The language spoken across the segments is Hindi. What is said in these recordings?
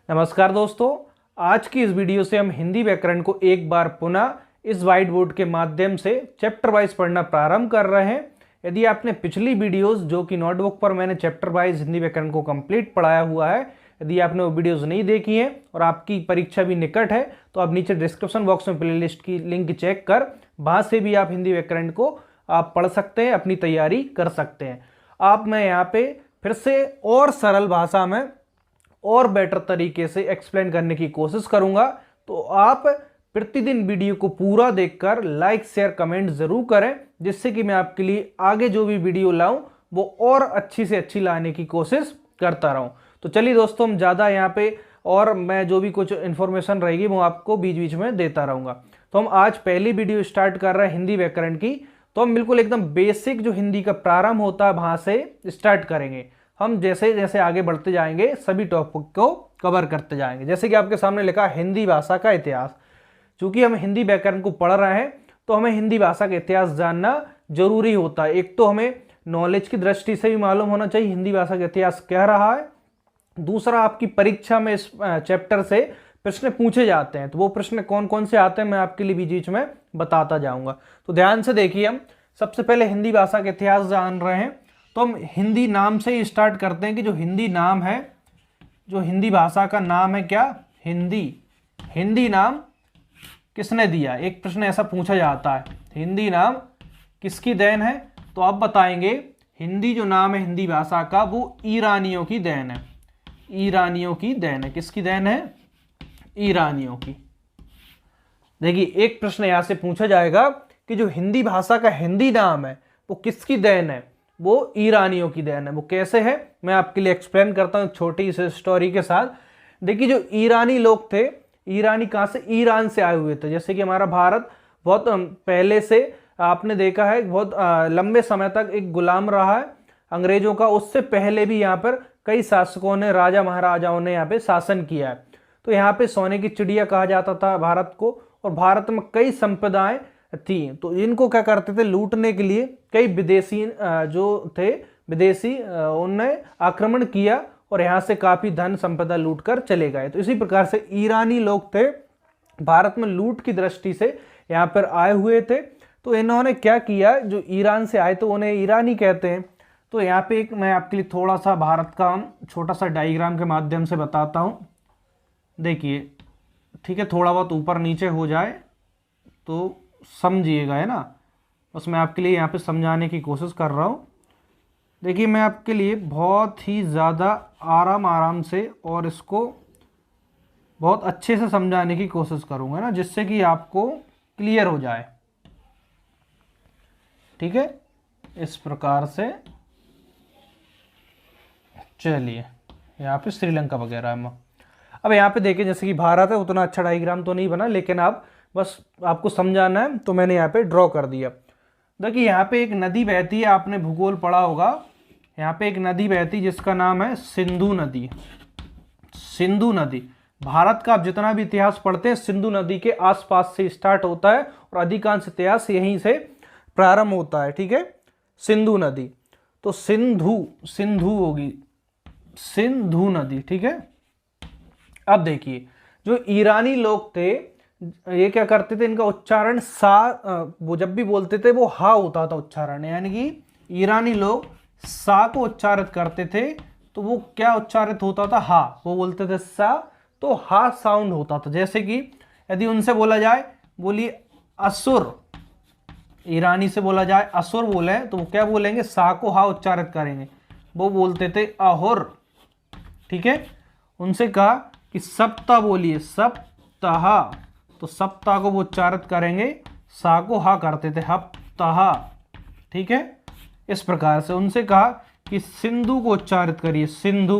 नमस्कार दोस्तों, आज की इस वीडियो से हम हिंदी व्याकरण को एक बार पुनः इस व्हाइट बोर्ड के माध्यम से चैप्टर वाइज पढ़ना प्रारंभ कर रहे हैं। यदि आपने पिछली वीडियोस जो कि नोटबुक पर मैंने चैप्टर वाइज हिंदी व्याकरण को कंप्लीट पढ़ाया हुआ है, यदि आपने वो वीडियोस नहीं देखी हैं और आपकी परीक्षा भी निकट है तो आप नीचे डिस्क्रिप्शन बॉक्स में प्लेलिस्ट की लिंक चेक कर वहाँ से भी आप हिंदी व्याकरण को आप पढ़ सकते हैं, अपनी तैयारी कर सकते हैं। मैं यहाँ पे फिर से और सरल भाषा में और बेटर तरीके से एक्सप्लेन करने की कोशिश करूंगा, तो आप प्रतिदिन वीडियो को पूरा देखकर लाइक शेयर कमेंट जरूर करें, जिससे कि मैं आपके लिए आगे जो भी वीडियो लाऊं वो और अच्छी से अच्छी लाने की कोशिश करता रहूं। तो चलिए दोस्तों, हम ज़्यादा यहाँ पे और मैं जो भी कुछ इन्फॉर्मेशन रहेगी वो आपको बीच बीच में देता रहूँगा। तो हम आज पहली वीडियो स्टार्ट कर रहे हैं हिंदी व्याकरण की। तो हम बिल्कुल एकदम बेसिक जो हिंदी का प्रारंभ होता है वहाँ से स्टार्ट करेंगे। हम जैसे जैसे आगे बढ़ते जाएंगे सभी टॉपिक को कवर करते जाएंगे। जैसे कि आपके सामने लिखा हिंदी भाषा का इतिहास। चूंकि हम हिंदी व्याकरण को पढ़ रहे हैं तो हमें हिंदी भाषा का इतिहास जानना जरूरी होता है। एक तो हमें नॉलेज की दृष्टि से भी मालूम होना चाहिए हिंदी भाषा का इतिहास क्या रहा है। दूसरा, आपकी परीक्षा में इस चैप्टर से प्रश्न पूछे जाते हैं, तो वो प्रश्न कौन कौन से आते हैं मैं आपके लिए बीच बीच में बताता जाऊंगा। तो ध्यान से देखिए, हम सबसे पहले हिंदी भाषा का इतिहास जान रहे हैं तो हम हिंदी नाम से ही स्टार्ट करते हैं कि जो हिंदी नाम है, जो हिंदी भाषा का नाम है क्या, हिंदी नाम किसने दिया। एक प्रश्न ऐसा पूछा जाता है, हिंदी नाम किसकी देन है, तो आप बताएंगे हिंदी जो नाम है हिंदी भाषा का वो ईरानियों की देन है। ईरानियों की देन है। किसकी देन है? ईरानियों की। देखिए, एक प्रश्न यहां से पूछा जाएगा कि जो हिंदी भाषा का हिंदी नाम है वो किसकी देन है, वो ईरानियों की देन है। वो कैसे है मैं आपके लिए एक्सप्लेन करता हूं एक छोटी सी स्टोरी के साथ। देखिए, जो ईरानी लोग थे, ईरानी कहां से? ईरान से आए हुए थे। जैसे कि हमारा भारत बहुत पहले से आपने देखा है बहुत लंबे समय तक एक गुलाम रहा है अंग्रेजों का। उससे पहले भी यहाँ पर कई शासकों ने, राजा महाराजाओं ने यहाँ पे शासन किया है। तो यहाँ पे सोने की चिड़िया कहा जाता था भारत को, और भारत में कई संपदाएं थी। तो इनको क्या करते थे, लूटने के लिए कई विदेशी जो थे विदेशी उनने आक्रमण किया और यहाँ से काफी धन संपदा लूट कर चले गए। तो इसी प्रकार से ईरानी लोग थे, भारत में लूट की दृष्टि से यहाँ पर आए हुए थे। तो इन्होंने क्या किया, जो ईरान से आए तो उन्हें ईरानी कहते हैं। तो यहाँ पे एक मैं आपके लिए थोड़ा सा भारत का छोटा सा डायग्राम के माध्यम से बताता हूँ। देखिए, ठीक है, थोड़ा बहुत ऊपर नीचे हो जाए तो समझिएगा, है ना। बस मैं आपके लिए यहाँ पे समझाने की कोशिश कर रहा हूँ। देखिए, मैं आपके लिए बहुत ही ज़्यादा आराम से और इसको बहुत अच्छे से समझाने की कोशिश करूँगा ना, जिससे कि आपको क्लियर हो जाए। ठीक है, इस प्रकार से। चलिए, यहाँ पे श्रीलंका वगैरह है। अब यहाँ पे देखिए, जैसे कि भारत है, उतना अच्छा डायग्राम तो नहीं बना, लेकिन आप बस आपको समझाना है तो मैंने यहाँ पे ड्रॉ कर दिया। देखिए, यहाँ पे एक नदी बहती है, आपने भूगोल पढ़ा होगा। यहाँ पे एक नदी बहती जिसका नाम है सिंधु नदी। सिंधु नदी भारत का आप जितना भी इतिहास पढ़ते हैं सिंधु नदी के आसपास से स्टार्ट होता है और अधिकांश इतिहास यहीं से प्रारंभ होता है। ठीक है, सिंधु नदी। तो सिंधु होगी, सिंधु नदी। ठीक है। अब देखिए, जो ईरानी लोग थे ये क्या करते थे, इनका उच्चारण वो जब भी बोलते थे वो हा होता था उच्चारण, यानी कि ईरानी लोग सा को उच्चारित करते थे तो वो क्या उच्चारित होता था, हा। वो बोलते थे सा, तो हा साउंड होता था। जैसे कि यदि उनसे बोला जाए, बोलिए असुर, ईरानी से बोला जाए असुर बोले तो वो क्या बोलेंगे, सा को हा उच्चारित करेंगे, वो बोलते थे अहुर। ठीक है। उनसे कहा कि सप्ताह बोलिए, सप्ताह, तो सप्ताह को वो उच्चारित करेंगे, सा को हा करते थे, हप्ताह। ठीक है। इस प्रकार से उनसे कहा कि सिंधु को उच्चारित करिए, सिंधु,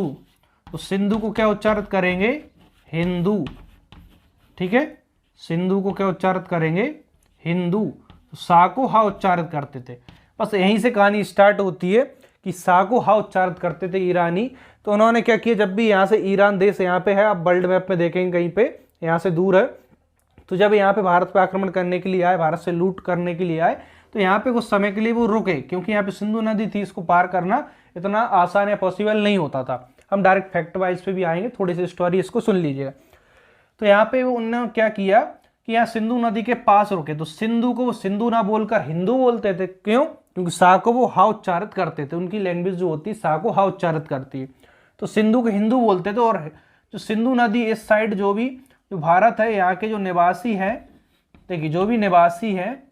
तो सिंधु को क्या उच्चारित करेंगे, हिंदू। ठीक है। सिंधु को क्या उच्चारित करेंगे, हिंदू। तो सा को हा उच्चारित करते थे। बस यहीं से कहानी स्टार्ट होती है कि सा को हा उच्चारित करते थे ईरानी। तो उन्होंने क्या किया, जब भी यहाँ से ईरान देश यहाँ पे है, आप वर्ल्ड मैप में देखेंगे कहीं पे यहाँ से दूर है, तो जब यहाँ पे भारत पे आक्रमण करने के लिए आए, भारत से लूट करने के लिए आए, तो यहाँ पे कुछ समय के लिए वो रुके, क्योंकि यहाँ पे सिंधु नदी थी, इसको पार करना इतना आसान या पॉसिबल नहीं होता था। हम डायरेक्ट फैक्ट वाइज पे भी आएंगे, थोड़ी सी स्टोरी इसको सुन लीजिएगा। तो यहाँ पे उन्होंने क्या किया कि यहाँ सिंधु नदी के पास रुके, तो सिंधु को वो सिंधु ना बोलकर हिंदू बोलते थे। क्यों? क्योंकि सा को वो हा उच्चारित करते थे, उनकी लैंग्वेज जो होती है सा को हा उच्चारित करती है, तो सिंधु को हिंदू बोलते थे। और जो सिंधु नदी इस साइड जो भारत है, यहाँ के जो निवासी हैं, देखिए जो भी निवासी हैं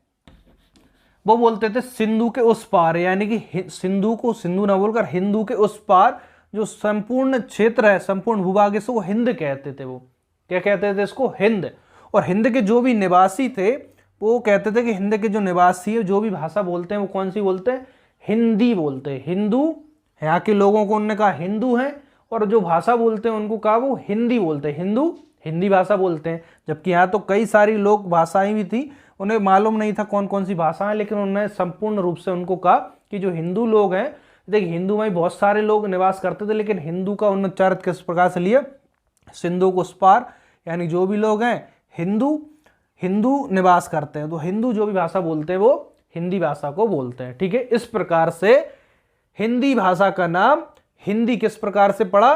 वो बोलते थे सिंधु के उस पार, यानी कि सिंधु को सिंधु ना बोलकर हिंदू के उस पार जो संपूर्ण क्षेत्र है, संपूर्ण भूभाग से वो हिंद कहते थे। वो क्या कहते थे इसको? हिंद। और हिंद के जो भी निवासी थे वो कहते थे कि हिंद के जो निवासी है जो भी भाषा बोलते हैं वो कौन सी बोलते हैं? हिंदी बोलते हैं। हिंदू, यहाँ के लोगों को उन्होंने कहा हिंदू हैं, और जो भाषा बोलते हैं उनको कहा वो हिंदी बोलते हैं। हिंदू हिंदी भाषा बोलते हैं। जबकि यहाँ तो कई सारी लोग भाषाएं भी थी, उन्हें मालूम नहीं था कौन कौन सी भाषा है, लेकिन उन्होंने संपूर्ण रूप से उनको कहा कि जो हिंदू लोग हैं, देखिए हिंदू में बहुत सारे लोग निवास करते थे, लेकिन हिंदू का उन्होंने उच्चारित किस प्रकार से लिया? सिंधु को उस पार, यानी जो भी लोग हैं हिंदू निवास करते हैं, तो हिंदू जो भी भाषा बोलते हैं वो हिंदी भाषा को बोलते हैं। ठीक है, इस प्रकार से हिंदी भाषा का नाम हिंदी किस प्रकार से पड़ा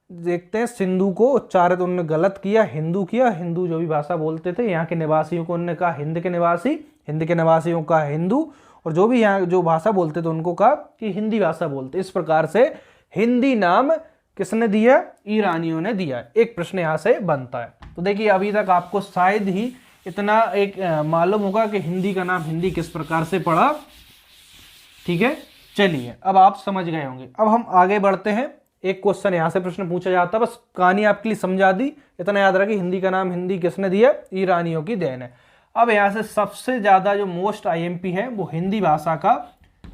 देखते हैं। सिंधु को उच्चारित उन्होंने गलत किया, हिंदू किया। हिंदू जो भी भाषा बोलते थे, यहाँ के निवासियों को उन्होंने कहा हिंद के निवासी, हिंद के निवासियों का हिंदू, और जो भी यहाँ जो भाषा बोलते थे उनको कहा कि हिंदी भाषा बोलते। इस प्रकार से हिंदी नाम किसने दिया? ईरानियों ने दिया। एक प्रश्न यहाँ से बनता है। तो देखिए अभी तक आपको शायद ही इतना एक मालूम होगा कि हिंदी का नाम हिंदी किस प्रकार से पड़ा। ठीक है, चलिए अब आप समझ गए होंगे। अब हम आगे बढ़ते हैं। एक क्वेश्चन यहाँ से प्रश्न पूछा जाता है, बस कहानी आपके लिए समझा दी, इतना याद रखिए हिंदी का नाम हिंदी किसने दिया? ईरानियों की देन है। अब यहाँ से सबसे ज्यादा जो मोस्ट आईएमपी है वो हिंदी भाषा का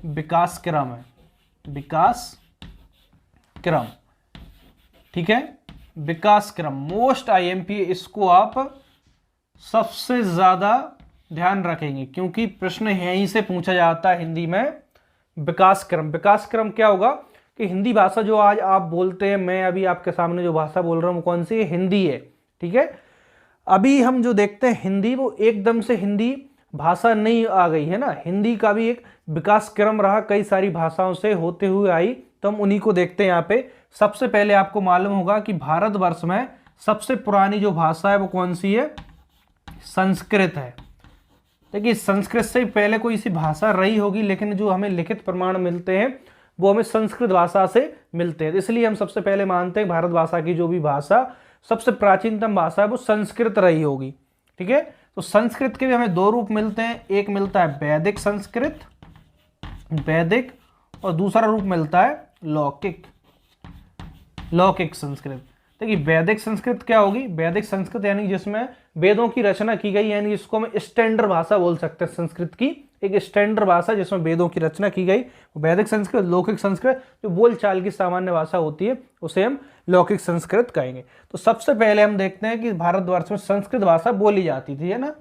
विकास क्रम है। विकास क्रम, ठीक है, विकास क्रम मोस्ट आईएमपी, इसको आप सबसे ज्यादा ध्यान रखेंगे क्योंकि प्रश्न यहीं से पूछा जाता है हिंदी में। विकास क्रम, विकास क्रम क्या होगा कि हिंदी भाषा जो आज आप बोलते हैं, मैं अभी आपके सामने जो भाषा बोल रहा हूँ कौन सी है? हिंदी है। ठीक है, अभी हम जो देखते हैं हिंदी, वो एकदम से हिंदी भाषा नहीं आ गई है ना, हिंदी का भी एक विकास क्रम रहा, कई सारी भाषाओं से होते हुए आई। तो हम उन्हीं को देखते हैं यहाँ पे। सबसे पहले आपको मालूम होगा कि भारतवर्ष में सबसे पुरानी जो भाषा है वो कौन सी है? संस्कृत है। देखिए संस्कृत से पहले कोई सी भाषा रही होगी, लेकिन जो हमें लिखित प्रमाण मिलते हैं वो हमें संस्कृत भाषा से मिलते हैं। इसलिए हम सबसे पहले मानते हैं भारत भाषा की जो भी भाषा सबसे प्राचीनतम भाषा है वो संस्कृत रही होगी। ठीक है, तो संस्कृत के भी हमें दो रूप मिलते हैं, एक मिलता है वैदिक संस्कृत, वैदिक, और दूसरा रूप मिलता है लौकिक, लौकिक संस्कृत। देखिए वैदिक संस्कृत क्या होगी? वैदिक संस्कृत यानी जिसमें वेदों की रचना की गई, यानी जिसको हम स्टैंडर्ड भाषा बोल सकते हैं। संस्कृत की एक स्टैंडर्ड भाषा जिसमें वेदों की रचना की गई, वैदिक संस्कृत। लौकिक संस्कृत जो बोलचाल की सामान्य भाषा होती है उसे हम लौकिक संस्कृत कहेंगे। तो सबसे पहले हम देखते हैं कि भारतवर्ष में संस्कृत भाषा बोली जाती थी, है ना।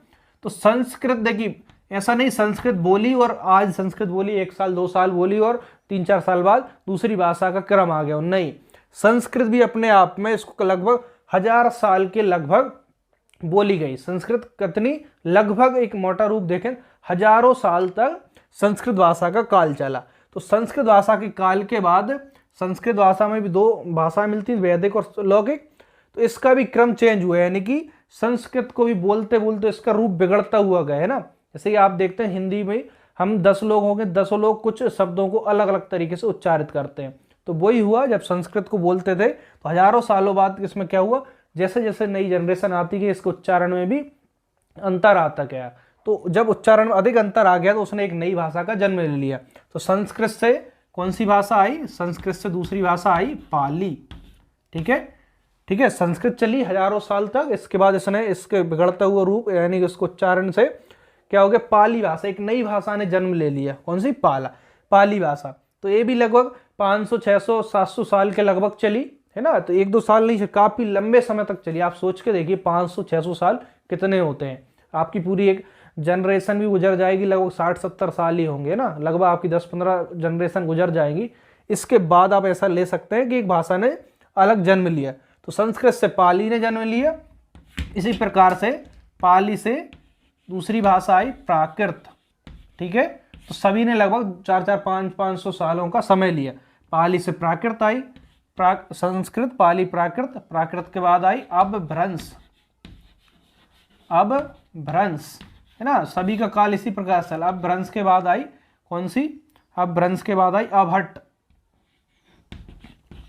तो संस्कृत, देखिए ऐसा नहीं संस्कृत बोली और आज संस्कृत बोली 1 साल 2 साल बोली और 3-4 साल बाद दूसरी भाषा का क्रम आ गया, नहीं। संस्कृत भी अपने आप में इसको लगभग 1000 साल के लगभग बोली गई। संस्कृत कितनी, लगभग एक मोटा रूप देखें हजारों साल तक संस्कृत भाषा का काल चला। तो संस्कृत भाषा के काल के बाद संस्कृत भाषा में भी 2 भाषाएं मिलती, वैदिक और लौकिक। तो इसका भी क्रम चेंज हुआ, यानी कि संस्कृत को भी बोलते बोलते इसका रूप बिगड़ता हुआ गया, है ना। जैसे कि आप देखते हैं हिंदी में हम 10 लोग होंगे, 10 लोग कुछ शब्दों को अलग अलग तरीके से उच्चारित करते हैं। तो वही हुआ जब संस्कृत को बोलते थे, तो हजारों सालों बाद इसमें क्या हुआ, जैसे जैसे नई जनरेशन आती गई इसके उच्चारण में भी अंतर आता गया। तो जब उच्चारण में अधिक अंतर आ गया तो उसने एक नई भाषा का जन्म ले लिया। तो संस्कृत से कौन सी भाषा आई? संस्कृत से दूसरी भाषा आई पाली। ठीक है, ठीक है, संस्कृत चली हजारों साल तक, इसके बाद इसने इसके बिगड़ता हुआ रूप यानी इसको उच्चारण से क्या हो गया, पाली भाषा, एक नई भाषा ने जन्म ले लिया। कौन सी? पाली भाषा। तो ये भी लगभग 500 600 700 साल के लगभग चली, है ना। तो 1-2 साल नहीं, काफी लंबे समय तक चली। आप सोच के देखिए 500 600 साल कितने होते हैं, आपकी पूरी एक जनरेशन भी गुजर जाएगी, लगभग 60-70 साल ही होंगे ना, लगभग आपकी 10-15 जनरेशन गुजर जाएंगी। इसके बाद आप ऐसा ले सकते हैं कि एक भाषा ने अलग जन्म लिया। तो संस्कृत से पाली ने जन्म लिया, इसी प्रकार से पाली से दूसरी भाषा आई प्राकृत। ठीक है, तो सभी ने लगभग 400-500 सालों का समय लिया। पाली से प्राकृत आई, संस्कृत, पाली, प्राकृत, प्राकृत के बाद आई अपभ्रंश, अपभ्रंश है ना, सभी का काल इसी प्रकार से। अपभ्रंश के बाद आई कौन सी, अपभ्रंश के बाद आई अभट्ट,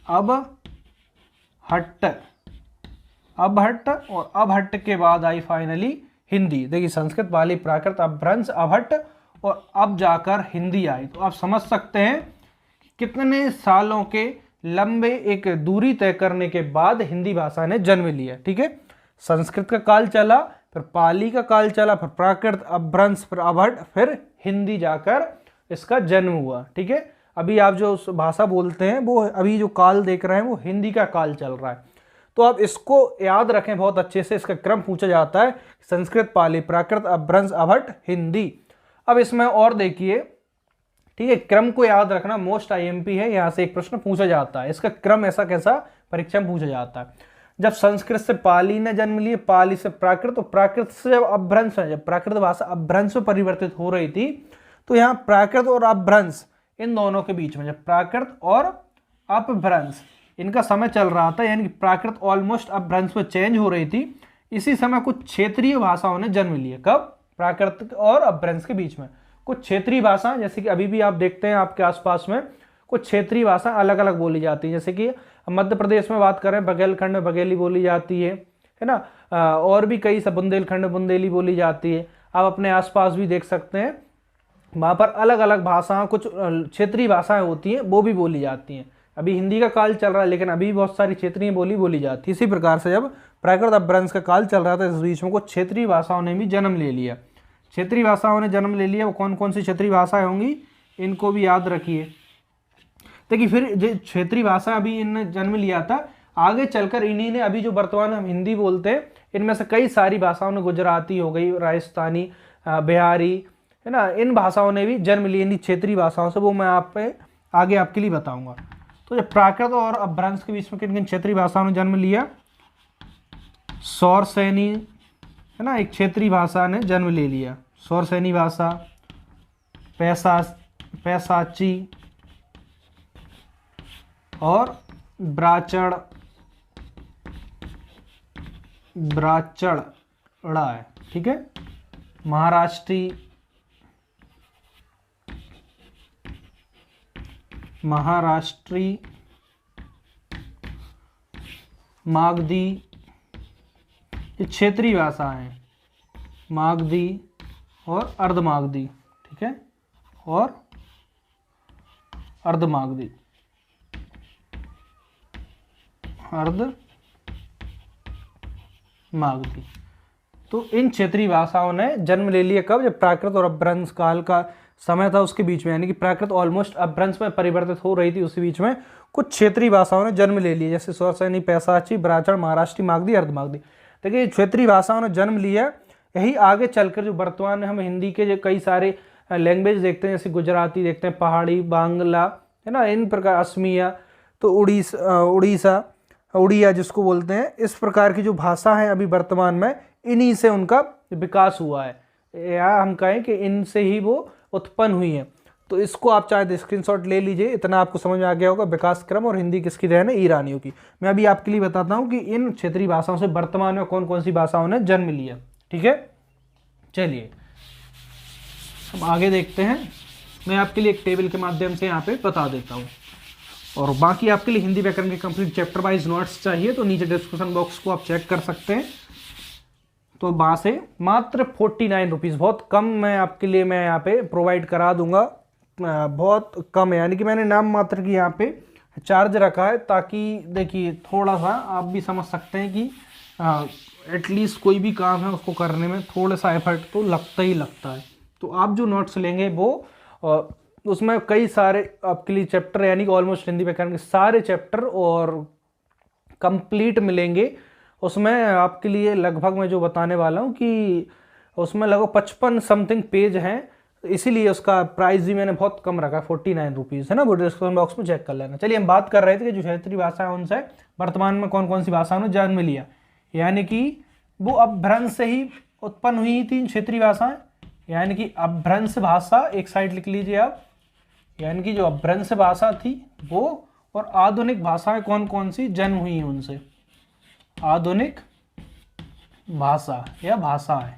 अबहट्ट, अबहट्ट, और अबहट्ट के बाद आई फाइनली हिंदी। देखिए संस्कृत, पाली, प्राकृत, अपभ्रंश, अबहट्ट और अब जाकर हिंदी आई। तो आप समझ सकते हैं कितने सालों के लंबे एक दूरी तय करने के बाद हिंदी भाषा ने जन्म लिया। ठीक है, संस्कृत का काल चला, फिर पाली का काल चला, फिर प्राकृत, अपभ्रंश, फिर अबहट्ट, फिर हिंदी जाकर इसका जन्म हुआ। ठीक है, अभी आप जो भाषा बोलते हैं वो अभी जो काल देख रहे हैं वो हिंदी का काल चल रहा है। तो आप इसको याद रखें बहुत अच्छे से, इसका क्रम पूछा जाता है, संस्कृत, पाली, प्राकृत, अपभ्रंश, अबहट्ट, हिंदी। अब इसमें और देखिए, ठीक है, क्रम को याद रखना मोस्ट आईएमपी है, यहां से एक प्रश्न पूछा जाता है, इसका क्रम ऐसा कैसा परीक्षा में पूछा जाता है। जब संस्कृत से पाली ने जन्म लिए, पाली से प्राकृत, तो प्राकृत से जब अपभ्रंश, जब प्राकृत भाषा अपभ्रंश में परिवर्तित हो रही थी, तो यहाँ प्राकृत और अपभ्रंश इन दोनों के बीच में, जब प्राकृत और अपभ्रंश इनका समय चल रहा था, यानी कि प्राकृत ऑलमोस्ट अपभ्रंश में चेंज हो रही थी, इसी समय कुछ क्षेत्रीय भाषाओं ने जन्म लिए। कब, प्राकृत और अपभ्रंश के बीच में कुछ क्षेत्रीय भाषा, जैसे कि अभी भी आप देखते हैं आपके आसपास में कुछ क्षेत्रीय भाषा अलग अलग बोली जाती है। जैसे कि मध्य प्रदेश में बात करें, बघेलखंड में बघेली बोली जाती है ना, और भी कई सब, बुंदेलखंड में बुंदेली बोली जाती है। आप अपने आसपास भी देख सकते हैं, वहाँ पर अलग अलग भाषाएं, कुछ क्षेत्रीय भाषाएं होती हैं वो भी बोली जाती हैं। अभी हिंदी का काल चल रहा है, लेकिन अभी बहुत सारी क्षेत्रीय बोली जाती है। इसी प्रकार से जब प्राकृत अपभ्रंश का काल चल रहा था, इस बीच में कुछ क्षेत्रीय भाषाओं ने भी जन्म ले लिया। क्षेत्रीय भाषाओं ने जन्म ले लिया, वो कौन कौन सी क्षेत्रीय भाषाएं होंगी, इनको भी याद रखिए। देखिए फिर जो क्षेत्रीय भाषा अभी इनने जन्म लिया था, आगे चलकर इन्हीं ने, अभी जो वर्तमान हम हिंदी बोलते हैं, इनमें से कई सारी भाषाओं ने, गुजराती हो गई, राजस्थानी, बिहारी है ना, इन भाषाओं ने भी जन्म लिए, इन क्षेत्रीय भाषाओं से, वो मैं आप पे आगे आपके लिए बताऊंगा। तो जब प्राकृत और अपभ्रंश के बीच में किन किन क्षेत्रीय भाषाओं ने जन्म लिया, सौरसेनी है ना, एक क्षेत्रीय भाषा ने जन्म ले लिया, सौरसेनी भाषा, पैसाची और ब्राचड़ा है। ठीक है, महाराष्ट्री, मागधी, ये क्षेत्रीय भाषा है, मागधी और अर्धमागधी। ठीक है, और अर्धमागधी, अर्धमागधी। तो इन क्षेत्रीय भाषाओं ने जन्म ले लिया कब, जब प्राकृत और अपभ्रंश काल का समय था, उसके बीच में, यानी कि प्राकृत ऑलमोस्ट अपभ्रंश में परिवर्तित हो रही थी, उसी बीच में कुछ क्षेत्रीय भाषाओं ने जन्म ले लिया, जैसे सौरसेनी, पैसाची, ब्राचड़, महाराष्ट्री, मागधी, अर्धमागधी। देखिए क्षेत्रीय भाषाओं ने जन्म लिया, यही आगे चलकर जो वर्तमान में हम हिंदी के जो कई सारे लैंग्वेज देखते हैं, जैसे गुजराती देखते हैं, पहाड़ी, बांग्ला है ना, इन प्रकार, असमिया, तो उड़िया जिसको बोलते हैं, इस प्रकार की जो भाषा है अभी वर्तमान में, इन्हीं से उनका विकास हुआ है, या हम कहें कि इनसे ही वो उत्पन्न हुई है। तो इसको आप चाहे स्क्रीनशॉट ले लीजिए, इतना आपको समझ में आ गया होगा विकास क्रम। और हिंदी किसकी देन है, ईरानियों की। मैं अभी आपके लिए बताता हूँ कि इन क्षेत्रीय भाषाओं से वर्तमान में कौन कौन सी भाषाओं ने जन्म लिया। ठीक है, चलिए हम आगे देखते हैं। मैं आपके लिए एक टेबल के माध्यम से यहाँ पे बता देता हूँ, और बाकी आपके लिए हिंदी व्याकरण के कंप्लीट चैप्टर वाइज नोट्स चाहिए तो नीचे डिस्क्रिप्शन बॉक्स को आप चेक कर सकते हैं। तो वहाँ से मात्र 49 रुपीज़, बहुत कम मैं आपके लिए मैं यहाँ पे प्रोवाइड करा दूंगा, बहुत कम है, यानी कि मैंने नाम मात्र की यहाँ पे चार्ज रखा है, ताकि देखिए थोड़ा सा आप भी समझ सकते हैं कि एटलीस्ट कोई भी काम है उसको करने में थोड़ा सा एफर्ट तो लगता ही लगता है। तो आप जो नोट्स लेंगे वो उसमें कई सारे आपके लिए चैप्टर, यानी कि ऑलमोस्ट हिंदी व्याकरण के सारे चैप्टर और कंप्लीट मिलेंगे। उसमें आपके लिए लगभग मैं जो बताने वाला हूँ कि उसमें लगभग 55 समथिंग पेज हैं, इसीलिए उसका प्राइस भी मैंने बहुत कम रखा है, 49 रुपीज़ है ना, वो डिस्क्रिप्शन बॉक्स में चेक कर लेना। चलिए हम बात कर रहे थे कि जो क्षेत्रीय भाषा है उनसे वर्तमान में कौन कौन सी भाषाओं ने जन्म लिया, यानी कि वो अपभ्रंश से ही उत्पन्न हुई थी क्षेत्रीय भाषाएं, यानी कि अपभ्रंश भाषा एक साइड लिख लीजिए आप, यानी कि जो अपभ्रंश भाषा थी वो और आधुनिक भाषाएं कौन कौन सी जन्म हुई हैं उनसे, आधुनिक भाषा या भाषाएं।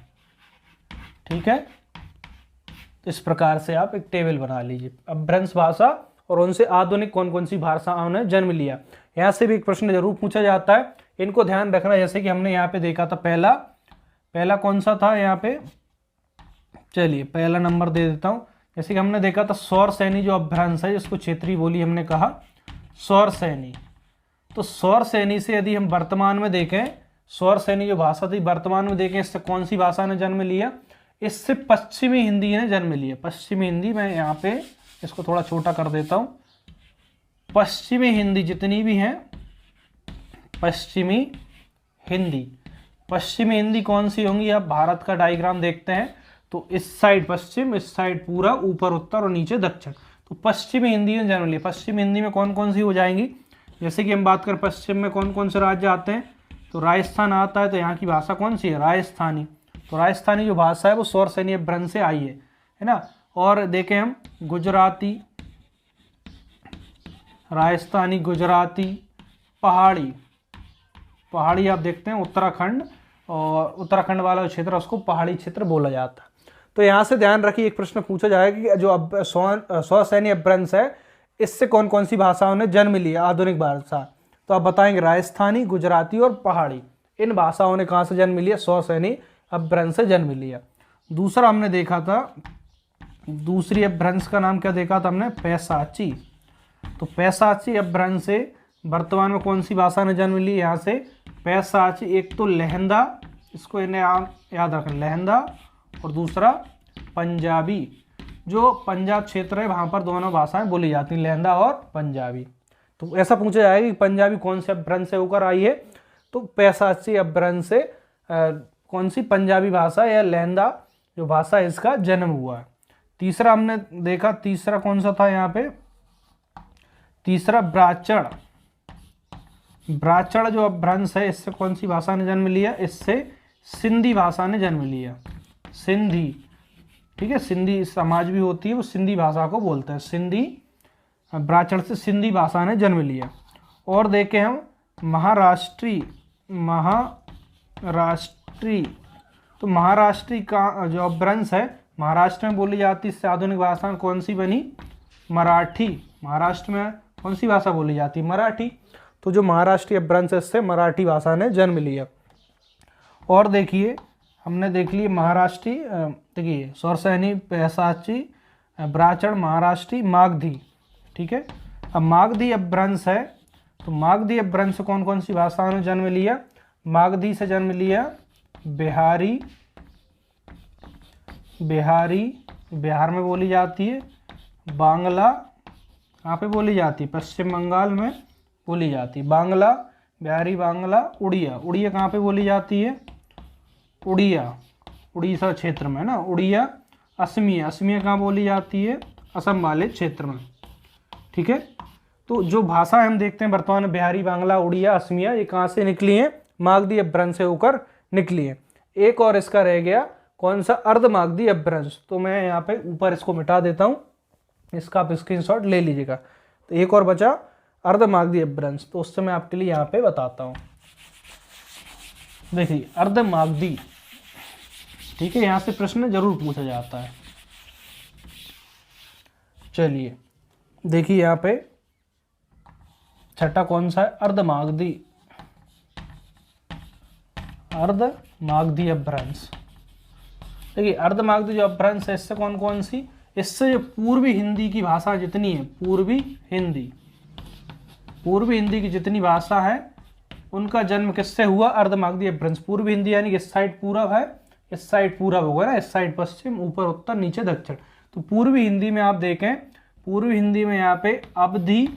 ठीक है, तो इस प्रकार से आप एक टेबल बना लीजिए, अपभ्रंश भाषा और उनसे आधुनिक कौन कौन सी भाषाओं ने जन्म लिया। यहाँ से भी एक प्रश्न जरूर पूछा जाता है, इनको ध्यान रखना। जैसे कि हमने यहाँ पे देखा था, पहला कौन सा था यहाँ पे, चलिए पहला नंबर दे देता हूँ। जैसे कि हमने देखा था सौर सैनी जो अपभ्रंश है, जिसको क्षेत्रीय बोली हमने कहा सौर सैनी। तो सौर सैनी से यदि हम वर्तमान में देखें, सौर सैनी जो भाषा थी वर्तमान में देखें, इससे कौन सी भाषा ने जन्म लिया, इससे पश्चिमी हिंदी ने जन्म लिया। पश्चिमी हिंदी, मैं यहाँ पे इसको थोड़ा छोटा कर देता हूँ। पश्चिमी हिंदी जितनी भी हैं, पश्चिमी हिंदी कौन सी होंगी, आप भारत का डायग्राम देखते हैं तो इस साइड पश्चिम, इस साइड पूरा, ऊपर उत्तर और नीचे दक्षिण। तो पश्चिमी हिंदी ने जन्म लिया। पश्चिमी हिंदी में कौन कौन सी हो जाएंगी, जैसे कि हम बात करें पश्चिम में कौन कौन से राज्य आते हैं, तो राजस्थान आता है। तो यहाँ की भाषा कौन सी है, राजस्थानी। तो राजस्थानी जो भाषा है वो सौर सैनी अपभ्रंश से आई है ना। और देखें हम गुजराती, राजस्थानी, गुजराती, पहाड़ी आप देखते हैं उत्तराखंड, और उत्तराखंड वाला क्षेत्र उसको पहाड़ी क्षेत्र बोला जाता है। तो यहाँ से ध्यान रखिए, एक प्रश्न पूछा जाएगा कि जो अब सौर सैनी अपभ्रंश है, इससे कौन कौन सी भाषाओं ने जन्म लिया, आधुनिक भाषा। तो आप बताएंगे राजस्थानी, गुजराती और पहाड़ी, इन भाषाओं ने कहाँ से जन्म लिया, सौर सैनी अपभ्रंश से जन्म लिया। दूसरा हमने देखा था, दूसरी अपभ्रंश का नाम क्या देखा था हमने, पैशाची। तो पैशाची अपभ्रंश से वर्तमान में कौन सी भाषा ने जन्म ली, यहाँ से पैशाची। एक तो लहंदा, इसको इन्हें याद रखें, लहंदा, और दूसरा पंजाबी। जो पंजाब क्षेत्र है वहाँ पर दोनों भाषाएं बोली जाती हैं, लहंदा और पंजाबी। तो ऐसा पूछा जाएगा कि पंजाबी कौन से अपभ्रंश से होकर आई है, तो पैशाची अपभ्रंश से कौन सी पंजाबी भाषा या लहंदा जो भाषा है इसका जन्म हुआ है। तीसरा हमने देखा, तीसरा कौन सा था यहाँ पे, तीसरा ब्राचड़। ब्राचड़ जो अपभ्रंश है, इससे कौन सी भाषा ने जन्म लिया, इससे सिंधी भाषा ने जन्म लिया, सिंधी। ठीक है, सिंधी समाज भी होती है, वो सिंधी भाषा को बोलते हैं, सिंधी। ब्राचड़ से सिंधी भाषा ने जन्म लिया। और देखें हम महाराष्ट्री, तो महाराष्ट्री का जो अपभ्रंश है महाराष्ट्र में बोली जाती है, इससे आधुनिक भाषा कौन सी बनी, मराठी। महाराष्ट्र में कौन सी भाषा बोली जाती है, मराठी। तो जो महाराष्ट्री अपभ्रंश है, इससे मराठी भाषा ने जन्म लिया। और देखिए हमने देख लिए महाराष्ट्री, देखिए सौर सैनी, पैशाची, ब्राचड़, महाराष्ट्री, मागधी। ठीक है, अब मागधी अपभ्रंश है, तो मागधी अपभ्रंश से कौन कौन सी भाषाओं ने जन्म लिया, मागधी से जन्म लिया बिहारी, बिहार में बोली जाती है, बांग्ला, कहाँ पे बोली जाती है, पश्चिम बंगाल में बोली जाती है, बांग्ला, बिहारी, बांग्ला, उड़िया कहाँ पे बोली जाती है, उड़ीसा क्षेत्र में ना, उड़िया। असमिया कहाँ बोली जाती है, असम वाले क्षेत्र में। ठीक है, तो जो भाषा हम देखते हैं वर्तमान में, बिहारी, बांग्ला, उड़िया, असमिया, ये कहाँ से निकली हैं, मागधी अपभ्रंश से होकर निकली है। एक और इसका रह गया कौन सा, अर्धमागधी अपभ्रंश। तो मैं यहाँ पे ऊपर इसको मिटा देता हूँ, इसका आप स्क्रीनशॉट ले लीजिएगा। तो एक और बचा अर्धमागधी अपभ्रंश, तो उससे मैं आपके लिए यहाँ पे बताता हूँ। देखिए अर्धमागधी, ठीक है, यहाँ से प्रश्न जरूर पूछा जाता है। चलिए देखिए यहाँ पे छठा कौन सा है, अर्धमागधी अपभ्रंश। देखिए अर्धमागधी जो अपभ्रंश है, इससे कौन कौन सी, इससे जो पूर्वी हिंदी की भाषा जितनी है, पूर्वी हिंदी की जितनी भाषा है, उनका जन्म किससे हुआ, अर्धमागधी अपभ्रंश। पूर्वी हिंदी यानी कि इस साइड पूरब है, इस साइड पूरब होगा ना, इस साइड पश्चिम, ऊपर उत्तर, नीचे दक्षिण। तो पूर्वी हिंदी में आप देखें, पूर्वी हिंदी में यहाँ पे अवधी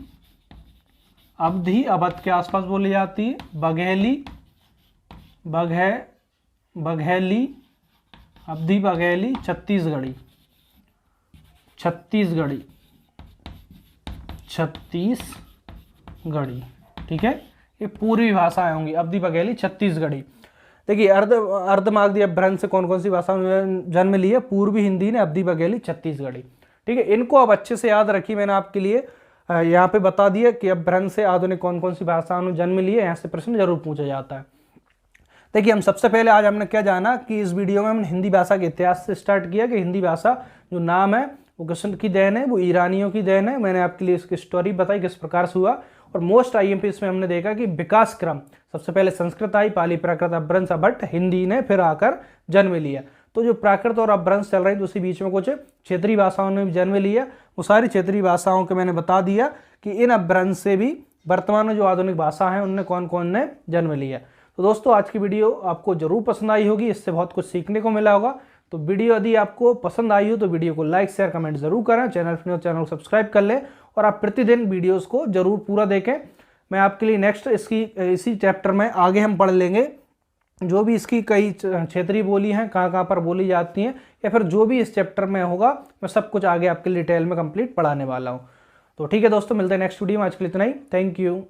अवध के आसपास बोली जाती है, बघेली, अवधी, बघेली, छत्तीसगढ़ी। ठीक है, ये पूर्वी भाषाएं होंगी, अवधी, बघेली, छत्तीसगढ़ी। देखिए अर्धमागधी अपभ्रंश से कौन कौन सी भाषा में जन्म लिया, पूर्वी हिंदी ने, अवधी, बघेली, छत्तीसगढ़ी। ठीक है, इनको अब अच्छे से याद रखिए, मैंने आपके लिए यहाँ पे बता दिया कि अपभ्रंश से आधुनिक कौन कौन सी भाषाओं ने जन्म लिए, यहाँ से प्रश्न जरूर पूछा जाता है। देखिए, हम सबसे पहले आज हमने क्या जाना कि इस वीडियो में हमने हिंदी भाषा के इतिहास से स्टार्ट किया कि हिंदी भाषा जो नाम है वो किसकी देन है, वो ईरानियों की देन है। मैंने आपके लिए इसकी स्टोरी बताई किस प्रकार से हुआ। और मोस्ट आईएमपी में हमने देखा कि विकास क्रम, सबसे पहले संस्कृत आई, पाली, प्राकृत, अपभ्रंश, अभट्ट, हिंदी ने फिर आकर जन्म लिया। तो जो प्राकृत और अपभ्रंश चल रही थी उसी बीच में कुछ क्षेत्रीय भाषाओं ने भी जन्म लिया। वो सारी क्षेत्रीय भाषाओं के मैंने बता दिया कि इन अपभ्रंश से भी वर्तमान में जो आधुनिक भाषा है उनने कौन कौन ने जन्म लिया। तो दोस्तों, आज की वीडियो आपको जरूर पसंद आई होगी, इससे बहुत कुछ सीखने को मिला होगा। तो वीडियो यदि आपको पसंद आई हो तो वीडियो को लाइक, शेयर, कमेंट जरूर करें। चैनल को सब्सक्राइब कर लें और आप प्रतिदिन वीडियोस को जरूर पूरा देखें। मैं आपके लिए नेक्स्ट इसी चैप्टर में आगे हम पढ़ लेंगे जो भी इसकी कई क्षेत्रीय बोली हैं, कहाँ कहाँ पर बोली जाती हैं, या फिर जो भी इस चैप्टर में होगा मैं सब कुछ आगे आपके लिए डिटेल में कंप्लीट पढ़ाने वाला हूँ। तो ठीक है दोस्तों, मिलते हैं नेक्स्ट वीडियो में। आज के लिए इतना ही। Thank you.